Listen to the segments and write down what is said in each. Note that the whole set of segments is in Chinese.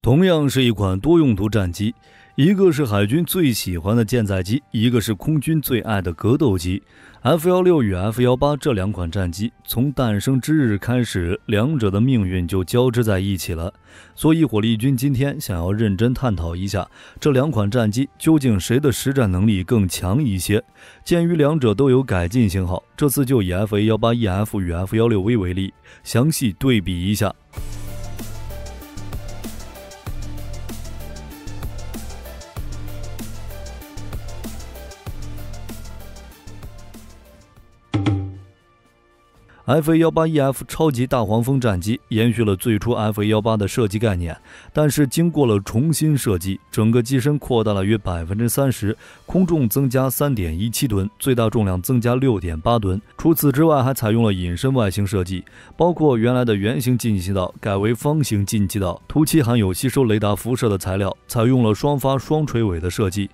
同样是一款多用途战机，一个是海军最喜欢的舰载机，一个是空军最爱的格斗机。F-16与 F-18这两款战机从诞生之日开始，两者的命运就交织在一起了。所以火力军今天想要认真探讨一下，这两款战机究竟谁的实战能力更强一些。鉴于两者都有改进型号，这次就以 F-A-18EF 与 F-16V 为例，详细对比一下。F-A-18EF 超级大黄蜂战机延续了最初 F-A-18的设计概念，但是经过了重新设计，整个机身扩大了约 30%， 空重增加 3.17 吨，最大重量增加 6.8 吨。除此之外，还采用了隐身外形设计，包括原来的圆形进气道改为方形进气道，涂漆含有吸收雷达辐射的材料，采用了双发双垂尾的设计。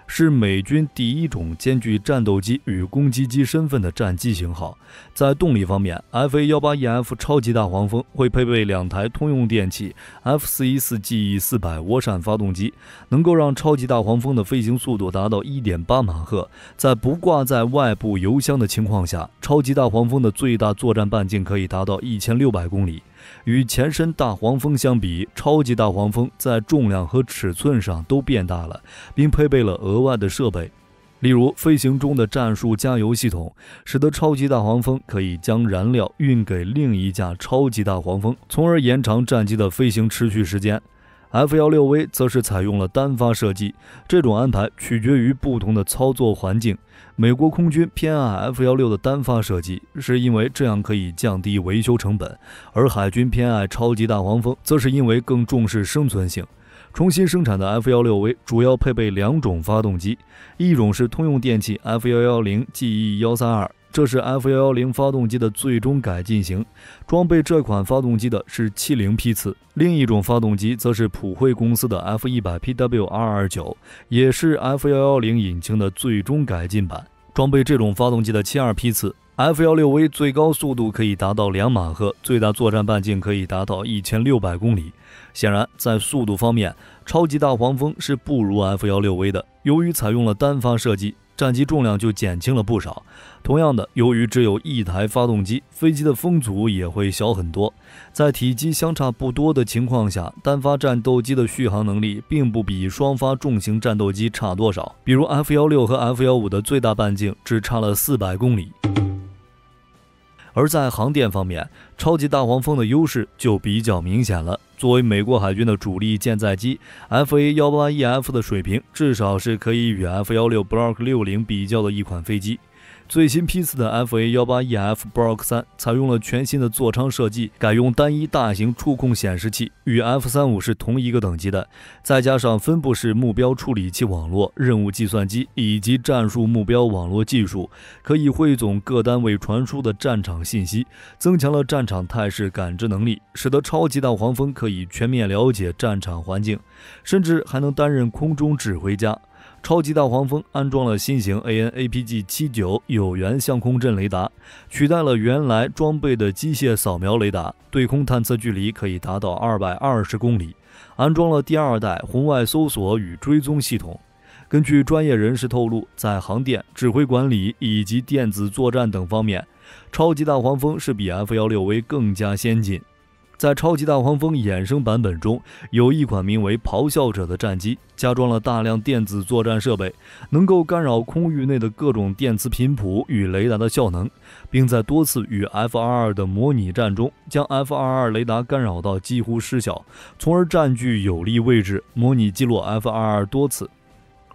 是美军第一种兼具战斗机与攻击机身份的战机型号。在动力方面， F-A-18EF 超级大黄蜂会配备两台通用电气 F414GE400 涡扇发动机，能够让超级大黄蜂的飞行速度达到 1.8 马赫。在不挂在外部油箱的情况下，超级大黄蜂的最大作战半径可以达到1600公里。与前身大黄蜂相比，超级大黄蜂在重量和尺寸上都变大了，并配备了额外的设备，例如飞行中的战术加油系统，使得超级大黄蜂可以将燃料运给另一架超级大黄蜂，从而延长战机的飞行持续时间。F-16V 则是采用了单发设计，这种安排取决于不同的操作环境。美国空军偏爱 F-16的单发设计，是因为这样可以降低维修成本，而海军偏爱超级大黄蜂，则是因为更重视生存性。重新生产的 F-16V 主要配备两种发动机，一种是通用电气 F110GE132，这是 F-110发动机的最终改进型，装备这款发动机的是70批次。另一种发动机则是普惠公司的 F100PW229， 也是 F-110引擎的最终改进版。装备这种发动机的72批次， F-16V 最高速度可以达到2马赫，最大作战半径可以达到1600公里。显然，在速度方面，超级大黄蜂是不如 F-16V 的。由于采用了单发设计，战机重量就减轻了不少。同样的，由于只有一台发动机，飞机的风阻也会小很多。在体积相差不多的情况下，单发战斗机的续航能力并不比双发重型战斗机差多少。比如 F-16和 F-15的最大半径只差了400公里。而在航电方面，超级大黄蜂的优势就比较明显了。作为美国海军的主力舰载机， F-A-18EF 的水平至少是可以与 F-16 Block 60比较的一款飞机。最新批次的 F-A-18EF Block 3采用了全新的座舱设计，改用单一大型触控显示器，与 F-35是同一个等级的，再加上分布式目标处理器网络、任务计算机以及战术目标网络技术，可以汇总各单位传输的战场信息，增强了战场态势感知能力，使得超级大黄蜂可以全面了解战场环境，甚至还能担任空中指挥家。超级大黄蜂安装了新型 AN/APG-79 有源相控阵雷达，取代了原来装备的机械扫描雷达，对空探测距离可以达到220公里。安装了第二代红外搜索与追踪系统。根据专业人士透露，在航电、指挥管理以及电子作战等方面，超级大黄蜂是比 F-16V 更加先进。在超级大黄蜂衍生版本中，有一款名为咆哮者的战机，加装了大量电子作战设备，能够干扰空域内的各种电磁频谱与雷达的效能，并在多次与 F-22 的模拟战中，将 F-22 雷达干扰到几乎失效，从而占据有利位置，模拟击落 F-22 多次。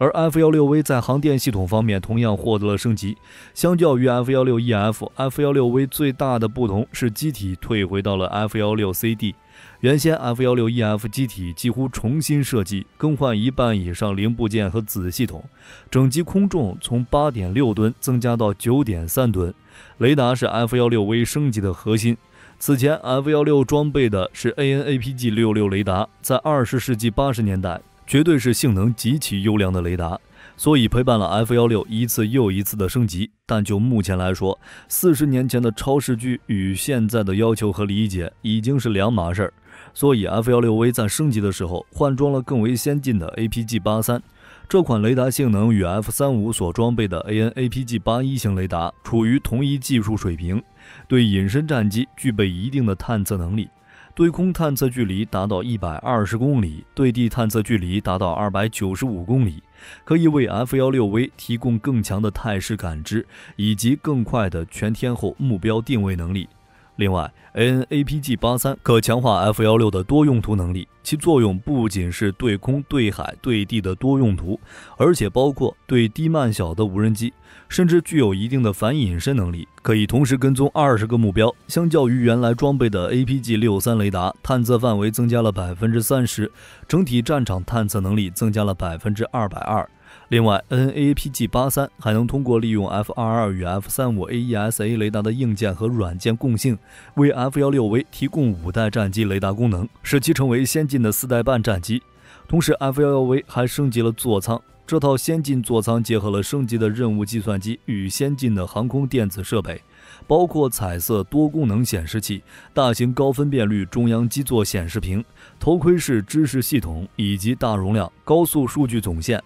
而 F-16V 在航电系统方面同样获得了升级，相较于 F-16EF， F-16V 最大的不同是机体退回到了 F-16CD。原先 F-16EF 机体几乎重新设计，更换一半以上零部件和子系统，整机空重从 8.6 吨增加到 9.3 吨，雷达是 F-16V 升级的核心。此前 F-16装备的是 AN/APG-66 雷达，在20世纪80年代绝对是性能极其优良的雷达，所以陪伴了 F-16一次又一次的升级。但就目前来说，40年前的超视距与现在的要求和理解已经是两码事儿。所以 F-16V 在升级的时候换装了更为先进的 APG-83。这款雷达性能与 F-35所装备的 AN/APG-81 型雷达处于同一技术水平，对隐身战机具备一定的探测能力，对空探测距离达到120公里，对地探测距离达到295公里，可以为 F-16V 提供更强的态势感知以及更快的全天候目标定位能力。另外 ，AN/APG-83 可强化 F-16的多用途能力，其作用不仅是对空、对海、对地的多用途，而且包括对低慢小的无人机，甚至具有一定的反隐身能力，可以同时跟踪20个目标。相较于原来装备的 APG-63 雷达，探测范围增加了30%，整体战场探测能力增加了220%。另外 ，AN/APG-83 还能通过利用 F-22与 F-35 AESA 雷达的硬件和软件共性，为 F-16V 提供5代战机雷达功能，使其成为先进的4代半战机。同时 ，F-16V 还升级了座舱，这套先进座舱结合了升级的任务计算机与先进的航空电子设备，包括彩色多功能显示器、大型高分辨率中央基座显示屏、头盔式知识系统以及大容量高速数据总线。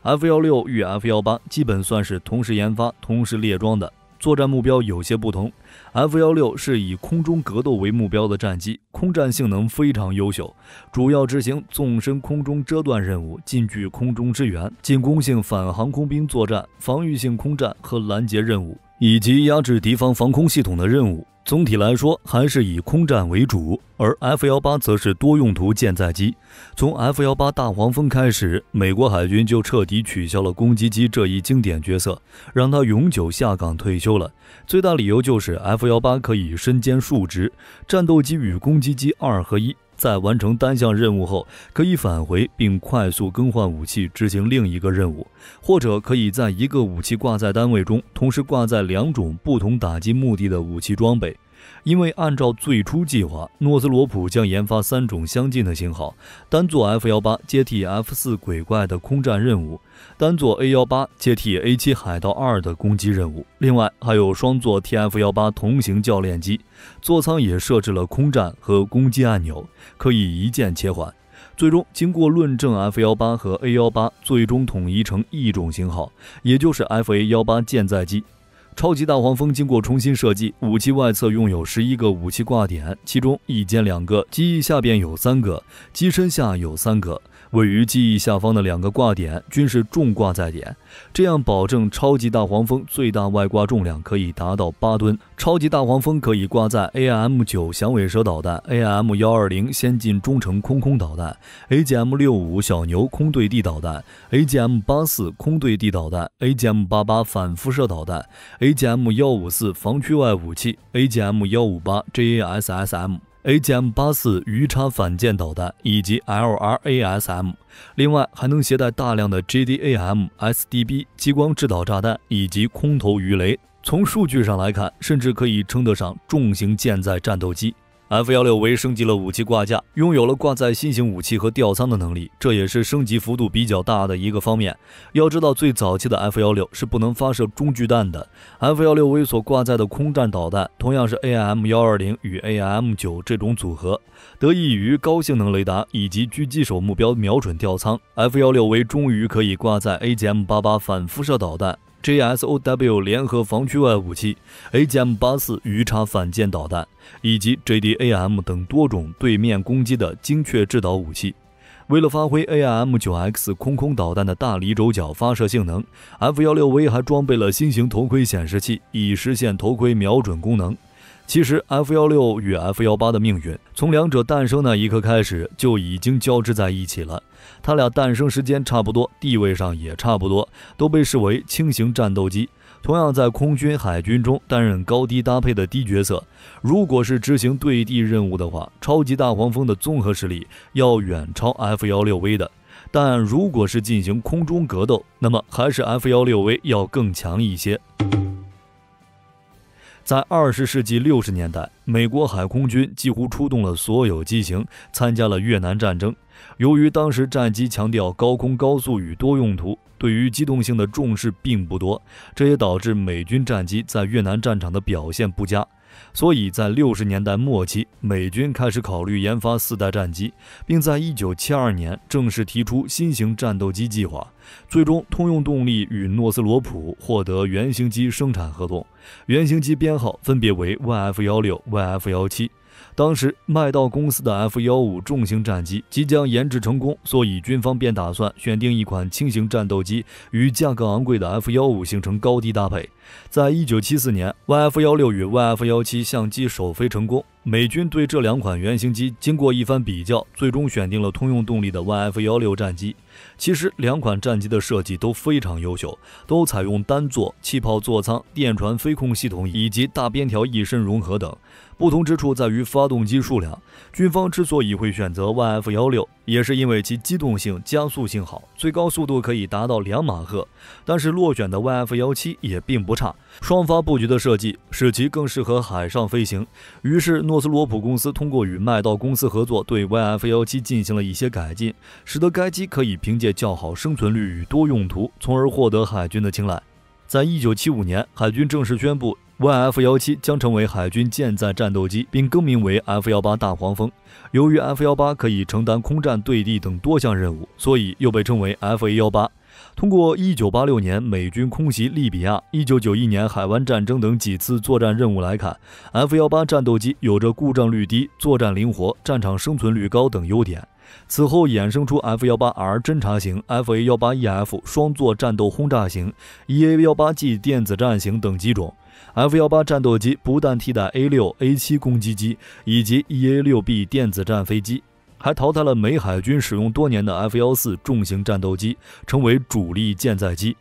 F-16与 F-18基本算是同时研发、同时列装的，作战目标有些不同。F-16是以空中格斗为目标的战机，空战性能非常优秀，主要执行纵深空中遮断任务、近距空中支援、进攻性反航空兵作战、防御性空战和拦截任务，以及压制敌方防空系统的任务。总体来说还是以空战为主，而 F-18则是多用途舰载机。从 F-18大黄蜂开始，美国海军就彻底取消了攻击机这一经典角色，让它永久下岗退休了。最大理由就是 F-18可以身兼数职，战斗机与攻击机2合1，在完成单项任务后可以返回并快速更换武器执行另一个任务，或者可以在一个武器挂载单位中同时挂载2种不同打击目的的武器装备。因为按照最初计划，诺斯罗普将研发3种相近的型号，单做 F-18接替 F-4鬼怪的空战任务，单做 A-18接替 A-7海盗2的攻击任务。另外还有双座 TF-18同型教练机，座舱也设置了空战和攻击按钮，可以一键切换。最终经过论证 F-18和 A-18最终统一成一种型号，也就是 FA-18舰载机。超级大黄蜂经过重新设计，武器外侧拥有11个武器挂点，其中一间2个，机翼下边有3个，机身下有3个。位于机翼下方的2个挂点均是重挂载点，这样保证超级大黄蜂最大外挂重量可以达到8吨。超级大黄蜂可以挂载 AIM-9 响尾蛇导弹、AIM-120 先进中程空导弹、AGM-65 小牛空对地导弹、AGM-84 空对地导弹、AGM-88 反辐射导弹、AGM-154 防区外武器、AGM-158 JASSM、AGM-84 鱼叉反舰导弹以及 LRASM， 另外还能携带大量的 JDAM、SDB 激光制导炸弹以及空投鱼雷。从数据上来看，甚至可以称得上重型舰载战斗机。F-16V 升级了武器挂架，拥有了挂载新型武器和吊舱的能力，这也是升级幅度比较大的一个方面。要知道，最早期的 F-16是不能发射中距弹的。F-16V 所挂载的空战导弹同样是 AIM-120 与 AIM-9 这种组合，得益于高性能雷达以及狙击手目标瞄准吊舱， F-16V 终于可以挂载 AGM-88 反辐射导弹、JSOW 联合防区外武器、AGM-84 鱼叉反舰导弹以及 JDAM 等多种对面攻击的精确制导武器。为了发挥 AIM-9X 空导弹的大离轴角发射性能， F-16V 还装备了新型头盔显示器，以实现头盔瞄准功能。其实 F-16与 F-18的命运从两者诞生那一刻开始就已经交织在一起了，它俩诞生时间差不多，地位上也差不多，都被视为轻型战斗机，同样在空军海军中担任高低搭配的低角色。如果是执行对地任务的话，超级大黄蜂的综合实力要远超 F-16V 的，但如果是进行空中格斗，那么还是 F-16V 要更强一些。在20世纪60年代，美国海空军几乎出动了所有机型，参加了越南战争。由于当时战机强调高空高速与多用途，对于机动性的重视并不多，这也导致美军战机在越南战场的表现不佳。所以在60年代末期，美军开始考虑研发4代战机，并在1972年正式提出新型战斗机计划。最终，通用动力与诺斯罗普获得原型机生产合同，原型机编号分别为 YF-16、YF-17。当时麦道公司的 F-15重型战机即将研制成功，所以军方便打算选定一款轻型战斗机与价格昂贵的 F-15形成高低搭配。在1974年 YF-16与 YF-17相继首飞成功，美军对这2款原型机经过一番比较，最终选定了通用动力的 YF-16战机。其实2款战机的设计都非常优秀，都采用单座、气泡座舱、电传飞控系统以及大边条翼身融合等。不同之处在于发动机数量，军方之所以会选择 YF-16，也是因为其机动性、加速性好，最高速度可以达到2马赫。但是落选的 YF-17也并不差，双发布局的设计使其更适合海上飞行。于是诺斯罗普公司通过与麦道公司合作，对 YF-17进行了一些改进，使得该机可以凭借较好生存率与多用途，从而获得海军的青睐。在1975年，海军正式宣布YF-17将成为海军舰载战斗机，并更名为 F-18大黄蜂。由于 F-18可以承担空战、对地等多项任务，所以又被称为 F-A-18。通过1986年美军空袭利比亚、1991年海湾战争等几次作战任务来看， F-18战斗机有着故障率低、作战灵活、战场生存率高等优点。此后衍生出 F-18R 侦察型、F-A-18EF 双座战斗轰炸型、EA-18G 电子战型等机种。F-18战斗机不但替代 A6、A7 攻击机以及 EA-6B 电子战飞机，还淘汰了美海军使用多年的 F-14重型战斗机，成为主力舰载机。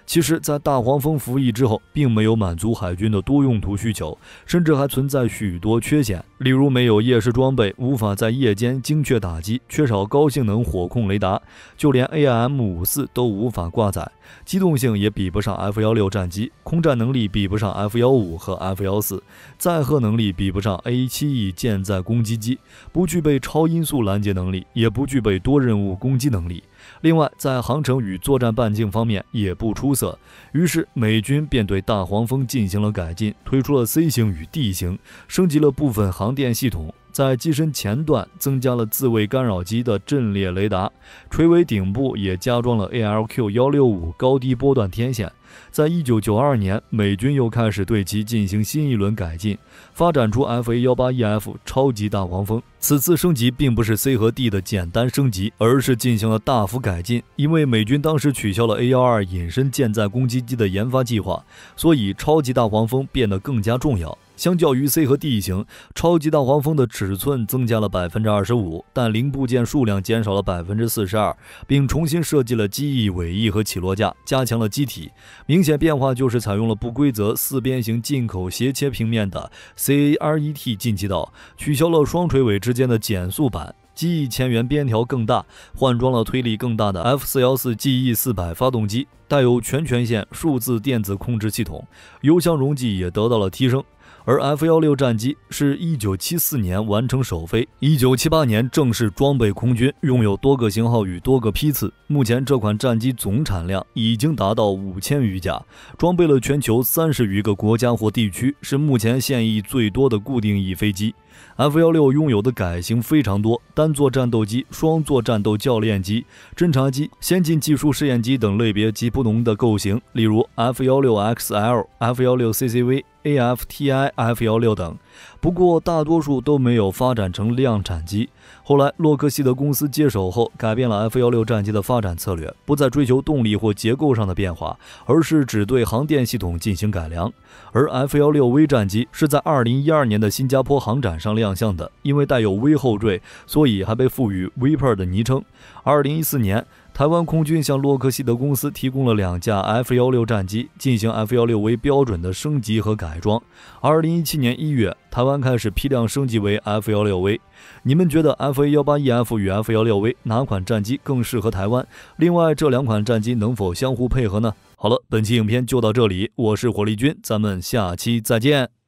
其实，在大黄蜂服役之后，并没有满足海军的多用途需求，甚至还存在许多缺陷，例如没有夜视装备，无法在夜间精确打击，缺少高性能火控雷达，就连 AIM-54都无法挂载，机动性也比不上 F-16战机，空战能力比不上 F-15和 F-14，载荷能力比不上 A7E 舰载攻击机，不具备超音速拦截能力，也不具备多任务攻击能力。另外，在航程与作战半径方面也不出色，于是美军便对大黄蜂进行了改进，推出了 C 型与 D 型，升级了部分航电系统，在机身前段增加了自卫干扰机的阵列雷达，垂尾顶部也加装了 ALQ-165 高低波段天线。在1992年，美军又开始对其进行新一轮改进，发展出 FA-18EF 超级大黄蜂。此次升级并不是 C 和 D 的简单升级，而是进行了大幅改进。因为美军当时取消了 A-12 隐身舰载攻击机的研发计划，所以超级大黄蜂变得更加重要。相较于 C 和 D 型，超级大黄蜂的尺寸增加了 25%， 但零部件数量减少了 42%， 并重新设计了机翼、尾翼和起落架，加强了机体。明显变化就是采用了不规则4边形进口斜切平面的 CARET 进气道，取消了双垂尾之间的减速板，机翼前缘边条更大，换装了推力更大的 F414GE400 发动机，带有全权限数字电子控制系统，油箱容积也得到了提升。而 F-16战机是1974年完成首飞，1978年正式装备空军，拥有多个型号与多个批次。目前这款战机总产量已经达到5000余架，装备了全球30余个国家或地区，是目前现役最多的固定翼飞机。F-16拥有的改型非常多，单座战斗机、双座战斗教练机、侦察机、先进技术试验机等类别及不同的构型，例如 F-16XL、F-16CCV、AFTI F-16等，不过大多数都没有发展成量产机。后来洛克希德公司接手后，改变了 F-16战机的发展策略，不再追求动力或结构上的变化，而是只对航电系统进行改良。而 F-16V 战机是在2012年的新加坡航展上亮相的，因为带有 V 后缀，所以还被赋予 Viper 的昵称。2014年，台湾空军向洛克希德公司提供了2架 F-16战机，进行 F-16V 标准的升级和改装。2017年1月，台湾开始批量升级为 F-16V。你们觉得 FA-18EF 与 F-16V 哪款战机更适合台湾？另外，这2款战机能否相互配合呢？好了，本期影片就到这里，我是火力军，咱们下期再见。